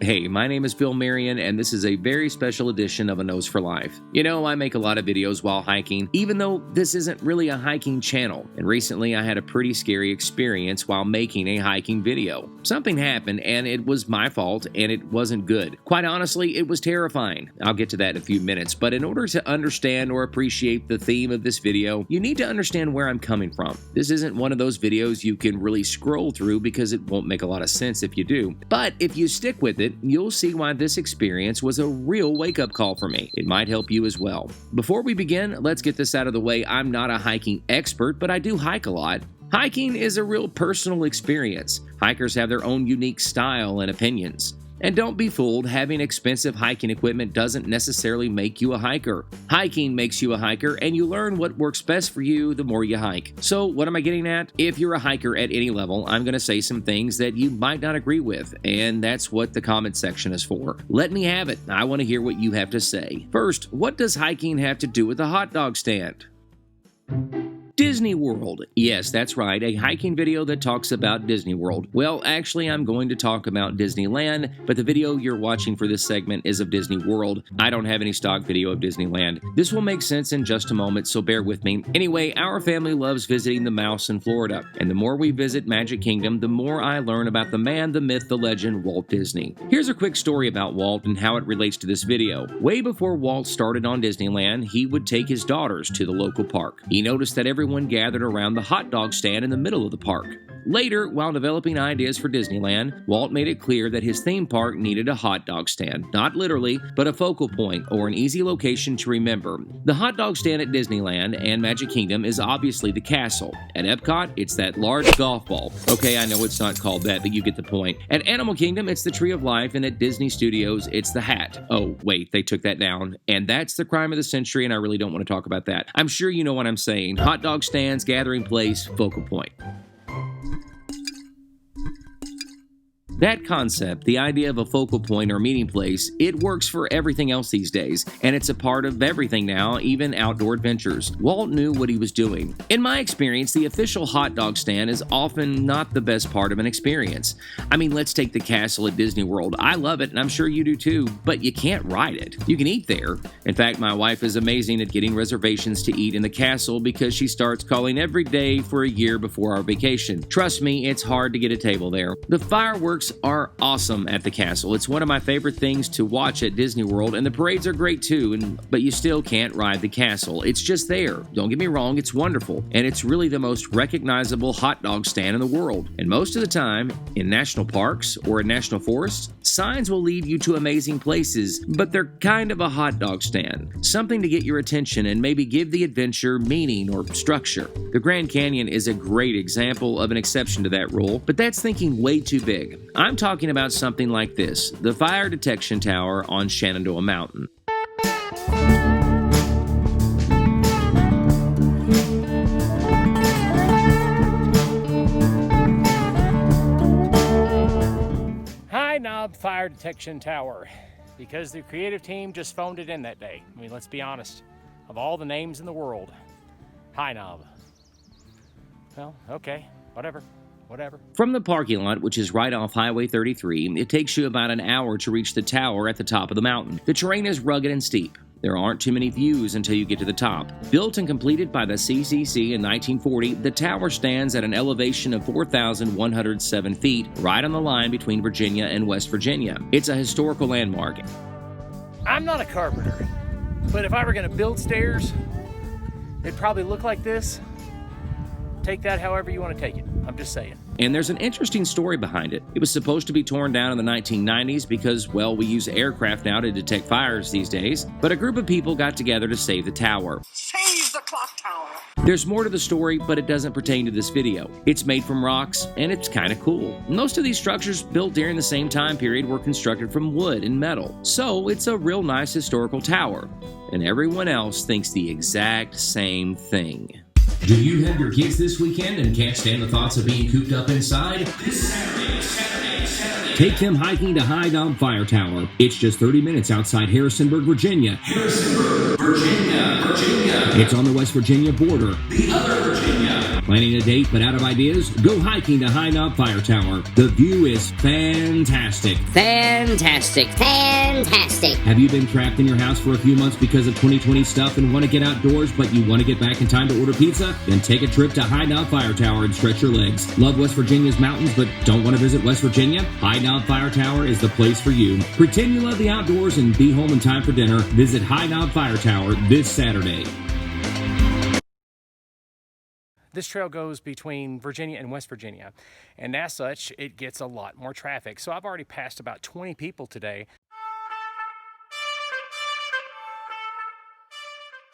Hey, my name is Marion, and this is a very special edition of A Nose for Life. You know, I make a lot of videos while hiking, even though this isn't really a hiking channel. And recently I had a pretty scary experience while making a hiking video. Something happened, and it was my fault, and it wasn't good. Quite honestly, it was terrifying. I'll get to that in a few minutes, but in order to understand or appreciate the theme of this video, you need to understand where I'm coming from. This isn't one of those videos you can really scroll through because it won't make a lot of sense if you do. But if you stick with it, you'll see why this experience was a real wake-up call for me. It might help you as well. Before we begin, let's get this out of the way. I'm not a hiking expert, but I do hike a lot. Hiking is a real personal experience. Hikers have their own unique style and opinions. And don't be fooled, having expensive hiking equipment doesn't necessarily make you a hiker. Hiking makes you a hiker, and you learn what works best for you the more you hike. So what am I getting at? If you're a hiker at any level, I'm going to say some things that you might not agree with, and that's what the comment section is for. Let me have it. I want to hear what you have to say. First, what does hiking have to do with a hot dog stand? Disney World. Yes, that's right, a hiking video that talks about Disney World. Well, actually, I'm going to talk about Disneyland, but the video you're watching for this segment is of Disney World. I don't have any stock video of Disneyland. This will make sense in just a moment, so bear with me. Anyway, our family loves visiting the Mouse in Florida, and the more we visit Magic Kingdom, the more I learn about the man, the myth, the legend, Walt Disney. Here's a quick story about Walt and how it relates to this video. Way before Walt started on Disneyland, he would take his daughters to the local park. He noticed that everyone gathered around the hot dog stand in the middle of the park. Later, while developing ideas for Disneyland, Walt made it clear that his theme park needed a hot dog stand, not literally, but a focal point or an easy location to remember. The hot dog stand at Disneyland and Magic Kingdom is obviously the castle. At Epcot, it's that large golf ball. Okay, I know it's not called that, but you get the point. At Animal Kingdom, it's the Tree of Life, and at Disney Studios, it's the hat. Oh, wait, they took that down. And that's the crime of the century, and I really don't want to talk about that. I'm sure you know what I'm saying. Hot dog stands, gathering place, focal point. That concept, the idea of a focal point or meeting place, it works for everything else these days, and it's a part of everything now, even outdoor adventures. Walt knew what he was doing. In my experience, the official hot dog stand is often not the best part of an experience. I mean, let's take the castle at Disney World. I love it, and I'm sure you do too, but you can't ride it. You can eat there. In fact, my wife is amazing at getting reservations to eat in the castle because she starts calling every day for a year before our vacation. Trust me, it's hard to get a table there. The fireworks are awesome at the castle. It's one of my favorite things to watch at Disney World, and the parades are great too, but you still can't ride the castle. It's just there. Don't get me wrong, it's wonderful, and it's really the most recognizable hot dog stand in the world. And most of the time, in national parks or in national forests, signs will lead you to amazing places, but they're kind of a hot dog stand. Something to get your attention and maybe give the adventure meaning or structure. The Grand Canyon is a great example of an exception to that rule, but that's thinking way too big. I'm talking about something like this, the fire detection tower on Shenandoah Mountain. High Knob Fire Detection Tower, because the creative team just phoned it in that day. I mean, let's be honest, of all the names in the world, High Knob. Well, okay, whatever. From the parking lot, which is right off Highway 33, it takes you about an hour to reach the tower at the top of the mountain. The terrain is rugged and steep. There aren't too many views until you get to the top. Built and completed by the CCC in 1940, the tower stands at an elevation of 4,107 feet, right on the line between Virginia and West Virginia. It's a historical landmark. I'm not a carpenter, but if I were going to build stairs, they'd probably look like this. Take that however you want to take it. I'm just saying. And there's an interesting story behind it. It was supposed to be torn down in the 1990s because, well, we use aircraft now to detect fires these days, but a group of people got together to save the tower. Save the clock tower! There's more to the story, but it doesn't pertain to this video. It's made from rocks, and it's kind of cool. Most of these structures built during the same time period were constructed from wood and metal, so it's a real nice historical tower. And everyone else thinks the exact same thing. Do you have your kids this weekend and can't stand the thoughts of being cooped up inside? This Saturday. Take them hiking to High Knob Fire Tower. It's just 30 minutes outside Harrisonburg, Virginia. Harrisonburg, Virginia. It's on the West Virginia border. The other Virginia. Planning a date but out of ideas? Go hiking to High Knob Fire Tower. The view is fantastic. Fantastic. Fantastic. Have you been trapped in your house for a few months because of 2020 stuff and want to get outdoors but you want to get back in time to order pizza? Then take a trip to High Knob Fire Tower and stretch your legs. Love West Virginia's mountains but don't want to visit West Virginia? High Knob Fire Tower is the place for you. Pretend you love the outdoors and be home in time for dinner. Visit High Knob Fire Tower this Saturday. This trail goes between Virginia and West Virginia, and as such, it gets a lot more traffic. So I've already passed about 20 people today.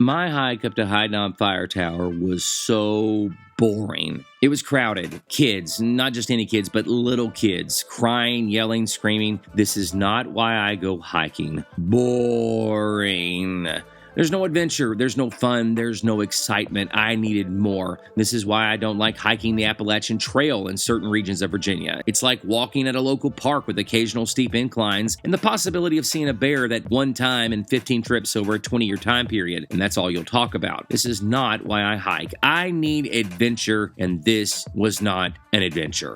My hike up to High Knob Fire Tower was so boring. It was crowded. Kids, not just any kids, but little kids, crying, yelling, screaming. This is not why I go hiking. Boring. There's no adventure, there's no fun, there's no excitement. I needed more. This is why I don't like hiking the Appalachian Trail in certain regions of Virginia. It's like walking at a local park with occasional steep inclines and the possibility of seeing a bear that one time in 15 trips over a 20-year time period, and that's all you'll talk about. This is not why I hike. I need adventure, and this was not an adventure.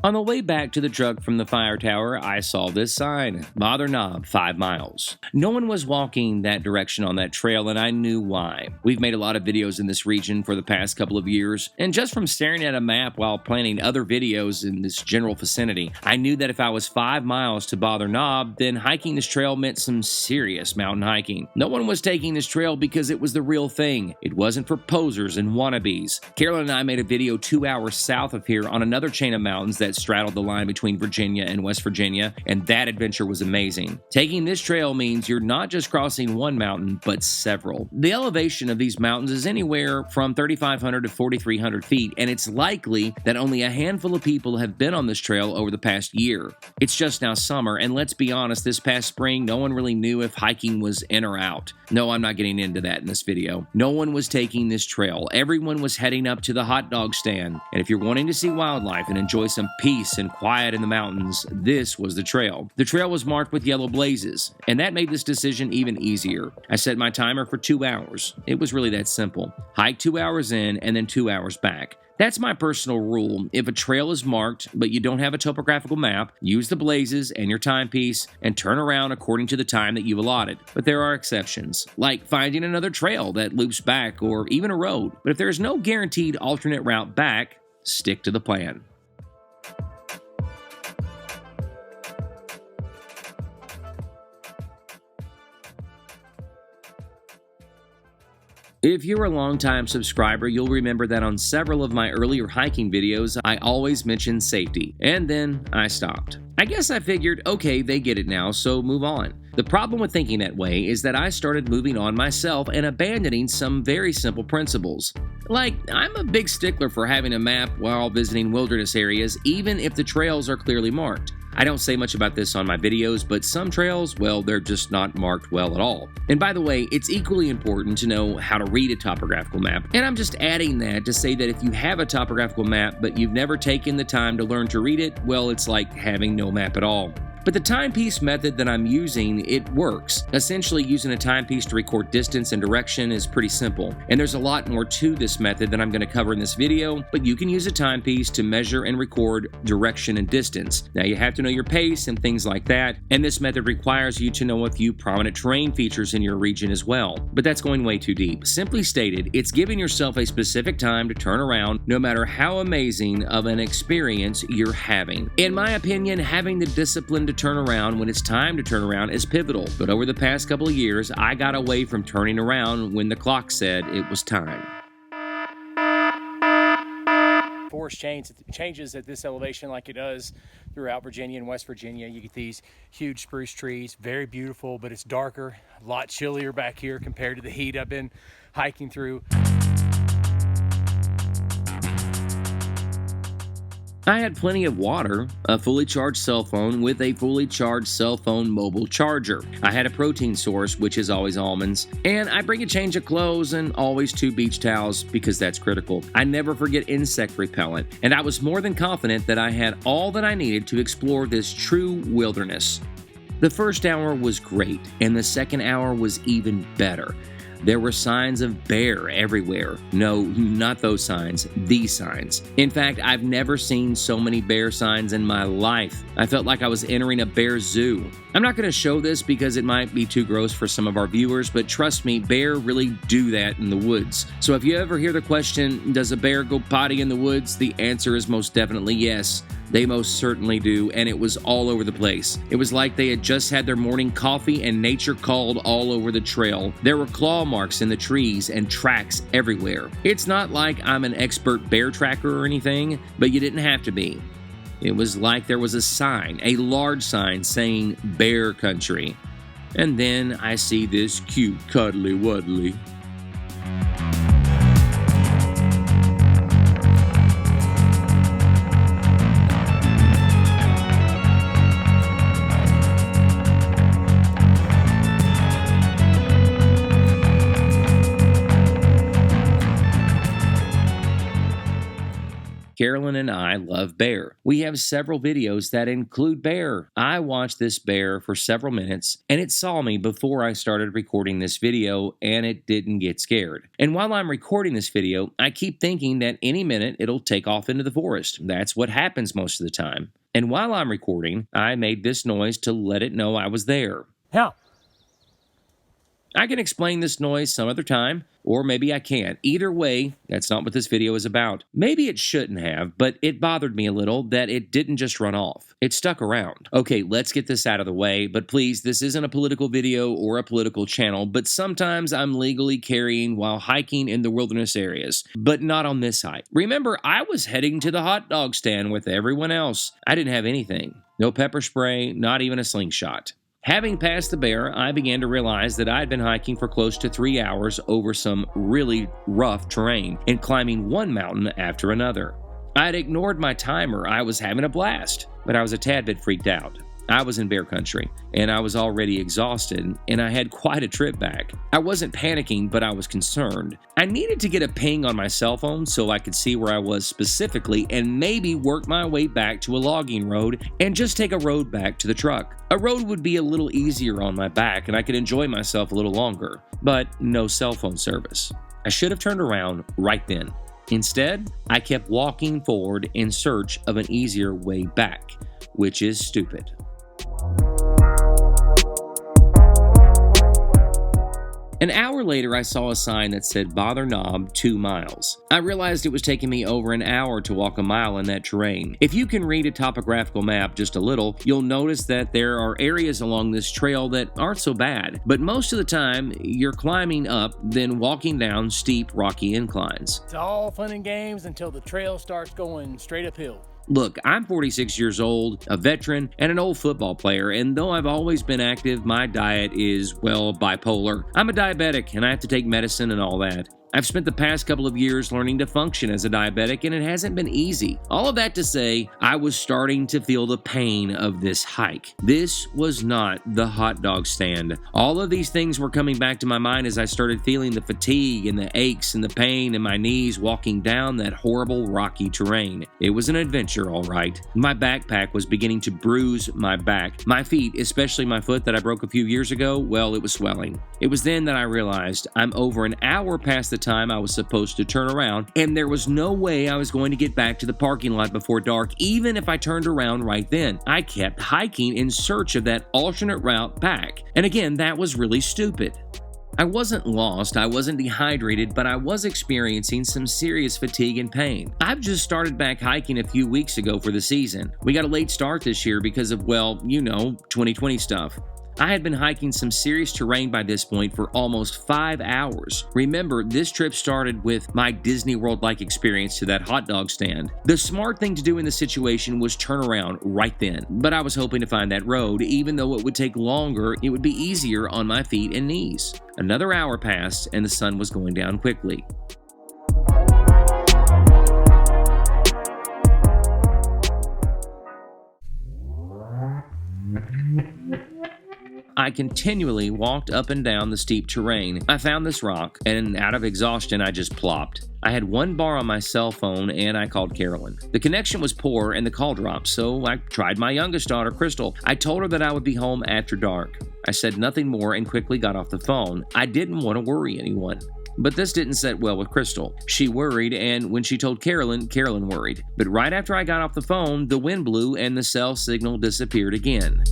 On the way back to the truck from the fire tower, I saw this sign, Bother Knob, 5 miles. No one was walking that direction on that trail, and I knew why. We've made a lot of videos in this region for the past couple of years, and just from staring at a map while planning other videos in this general vicinity, I knew that if I was 5 miles to Bother Knob, then hiking this trail meant some serious mountain hiking. No one was taking this trail because it was the real thing. It wasn't for posers and wannabes. Carolyn and I made a video 2 hours south of here on another chain of mountains that straddled the line between Virginia and West Virginia, and that adventure was amazing. Taking this trail means you're not just crossing one mountain, but several. The elevation of these mountains is anywhere from 3,500 to 4,300 feet, and it's likely that only a handful of people have been on this trail over the past year. It's just now summer, and let's be honest, this past spring, no one really knew if hiking was in or out. No, I'm not getting into that in this video. No one was taking this trail. Everyone was heading up to the hot dog stand, and if you're wanting to see wildlife and enjoy some peace and quiet in the mountains, this was the trail. The trail was marked with yellow blazes, and that made this decision even easier. I set my timer for 2 hours. It was really that simple. Hike 2 hours in and then 2 hours back. That's my personal rule. If a trail is marked, but you don't have a topographical map, use the blazes and your timepiece and turn around according to the time that you've allotted. But there are exceptions, like finding another trail that loops back or even a road. But if there is no guaranteed alternate route back, stick to the plan. If you're a longtime subscriber, you'll remember that on several of my earlier hiking videos, I always mentioned safety, and then I stopped. I guess I figured, okay, they get it now, so move on. The problem with thinking that way is that I started moving on myself and abandoning some very simple principles. Like, I'm a big stickler for having a map while visiting wilderness areas, even if the trails are clearly marked. I don't say much about this on my videos, but some trails, well, they're just not marked well at all. And by the way, it's equally important to know how to read a topographical map. And I'm just adding that to say that if you have a topographical map, but you've never taken the time to learn to read it, well, it's like having no map at all. But the timepiece method that I'm using, it works. Essentially, using a timepiece to record distance and direction is pretty simple. And there's a lot more to this method that I'm going to cover in this video, but you can use a timepiece to measure and record direction and distance. Now, you have to know your pace and things like that, and this method requires you to know a few prominent terrain features in your region as well. But that's going way too deep. Simply stated, it's giving yourself a specific time to turn around, no matter how amazing of an experience you're having. In my opinion, having the discipline to turn around when it's time to turn around is pivotal, but over the past couple of years, I got away from turning around when the clock said it was time. Forest changes at this elevation like it does throughout Virginia and West Virginia. You get these huge spruce trees, very beautiful, but it's darker, a lot chillier back here compared to the heat I've been hiking through. I had plenty of water, a fully charged cell phone with a fully charged cell phone mobile charger. I had a protein source, which is always almonds, and I bring a change of clothes and always 2 beach towels because that's critical. I never forget insect repellent, and I was more than confident that I had all that I needed to explore this true wilderness. The first hour was great, and the second hour was even better. There were signs of bear everywhere. No, not those signs, these signs. In fact, I've never seen so many bear signs in my life. I felt like I was entering a bear zoo. I'm not going to show this because it might be too gross for some of our viewers, but trust me, bear really do that in the woods. So if you ever hear the question, does a bear go potty in the woods? The answer is most definitely yes. They most certainly do, and it was all over the place. It was like they had just had their morning coffee and nature called all over the trail. There were claw marks in the trees and tracks everywhere. It's not like I'm an expert bear tracker or anything, but you didn't have to be. It was like there was a sign, a large sign saying bear country. And then I see this cute cuddly wuddly. Carolyn and I love bear. We have several videos that include bear. I watched this bear for several minutes, and it saw me before I started recording this video, and it didn't get scared. And while I'm recording this video, I keep thinking that any minute it'll take off into the forest. That's what happens most of the time. And while I'm recording, I made this noise to let it know I was there. Yeah. I can explain this noise some other time, or maybe I can't. Either way, that's not what this video is about. Maybe it shouldn't have, but it bothered me a little that it didn't just run off. It stuck around. Okay, let's get this out of the way, but please, this isn't a political video or a political channel, but sometimes I'm legally carrying while hiking in the wilderness areas, but not on this hike. Remember, I was heading to the hot dog stand with everyone else. I didn't have anything. No pepper spray, not even a slingshot. Having passed the bear, I began to realize that I'd been hiking for close to 3 hours over some really rough terrain and climbing one mountain after another. I'd ignored my timer. I was having a blast, but I was a tad bit freaked out. I was in bear country, and I was already exhausted, and I had quite a trip back. I wasn't panicking, but I was concerned. I needed to get a ping on my cell phone so I could see where I was specifically and maybe work my way back to a logging road and just take a road back to the truck. A road would be a little easier on my back, and I could enjoy myself a little longer, but no cell phone service. I should have turned around right then. Instead, I kept walking forward in search of an easier way back, which is stupid. An hour later, I saw a sign that said Bother Knob 2 miles. I realized it was taking me over an hour to walk a mile in that terrain. If you can read a topographical map just a little, you'll notice that there are areas along this trail that aren't so bad, but most of the time, you're climbing up, then walking down steep, rocky inclines. It's all fun and games until the trail starts going straight uphill. Look, I'm 46 years old, a veteran, and an old football player, and though I've always been active, my diet is, well, bipolar. I'm a diabetic, and I have to take medicine and all that. I've spent the past couple of years learning to function as a diabetic, and it hasn't been easy. All of that to say, I was starting to feel the pain of this hike. This was not the hot dog stand. All of these things were coming back to my mind as I started feeling the fatigue and the aches and the pain in my knees walking down that horrible rocky terrain. It was an adventure, all right. My backpack was beginning to bruise my back. My feet, especially my foot that I broke a few years ago, well, it was swelling. It was then that I realized I'm over an hour past the time I was supposed to turn around, and there was no way I was going to get back to the parking lot before dark, even if I turned around right then. I kept hiking in search of that alternate route back, and again, that was really stupid. I wasn't lost, I wasn't dehydrated, but I was experiencing some serious fatigue and pain. I've just started back hiking a few weeks ago for the season. We got a late start this year because of, well, 2020 stuff. I had been hiking some serious terrain by this point for almost 5 hours. Remember, this trip started with my Disney World-like experience to that hot dog stand. The smart thing to do in this situation was turn around right then, but I was hoping to find that road. Even though it would take longer, it would be easier on my feet and knees. Another hour passed, and the sun was going down quickly. I continually walked up and down the steep terrain. I found this rock, and out of exhaustion, I just plopped. I had 1 bar on my cell phone, and I called Carolyn. The connection was poor, and the call dropped, so I tried my youngest daughter, Crystal. I told her that I would be home after dark. I said nothing more and quickly got off the phone. I didn't want to worry anyone. But this didn't set well with Crystal. She worried, and when she told Carolyn, Carolyn worried. But right after I got off the phone, the wind blew and the cell signal disappeared again.